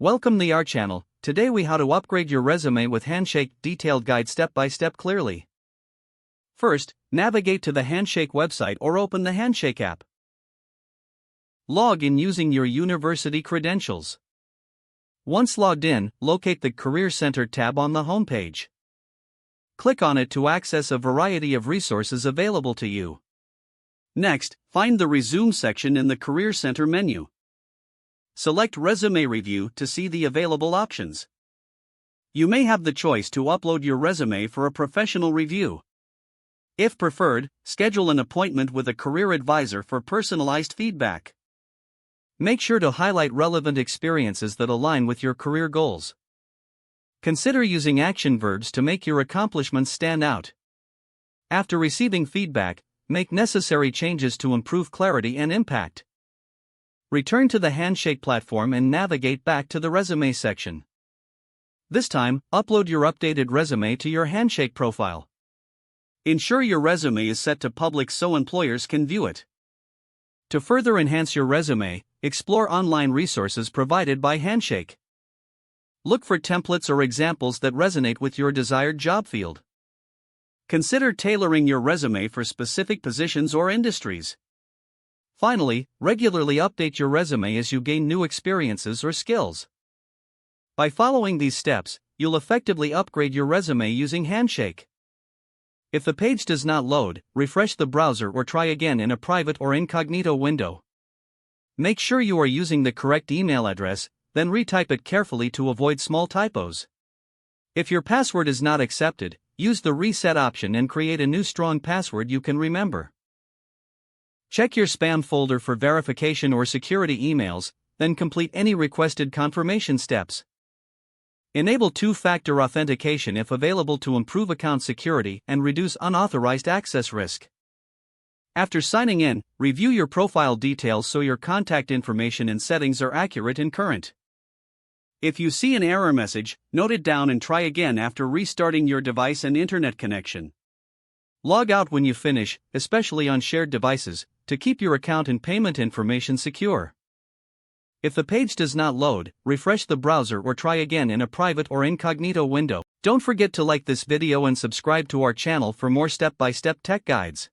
Welcome to our channel. Today we how to upgrade your resume with Handshake detailed guide step by step clearly. First, navigate to the Handshake website or open the Handshake app. Log in using your university credentials. Once logged in, locate the Career Center tab on the homepage. Click on it to access a variety of resources available to you. Next, find the Resume section in the Career Center menu. Select Resume Review to see the available options. You may have the choice to upload your resume for a professional review. If preferred, schedule an appointment with a career advisor for personalized feedback. Make sure to highlight relevant experiences that align with your career goals. Consider using action verbs to make your accomplishments stand out. After receiving feedback, make necessary changes to improve clarity and impact. Return to the Handshake platform and navigate back to the Resume section. This time, upload your updated resume to your Handshake profile. Ensure your resume is set to public so employers can view it. To further enhance your resume, explore online resources provided by Handshake. Look for templates or examples that resonate with your desired job field. Consider tailoring your resume for specific positions or industries. Finally, regularly update your resume as you gain new experiences or skills. By following these steps, you'll effectively upgrade your resume using Handshake. If the page does not load, refresh the browser or try again in a private or incognito window. Make sure you are using the correct email address, then retype it carefully to avoid small typos. If your password is not accepted, use the reset option and create a new strong password you can remember. Check your spam folder for verification or security emails, then complete any requested confirmation steps. Enable two-factor authentication if available to improve account security and reduce unauthorized access risk. After signing in, review your profile details so your contact information and settings are accurate and current. If you see an error message, note it down and try again after restarting your device and internet connection. Log out when you finish, especially on shared devices, to keep your account and payment information secure. If the page does not load, refresh the browser or try again in a private or incognito window. Don't forget to like this video and subscribe to our channel for more step-by-step tech guides.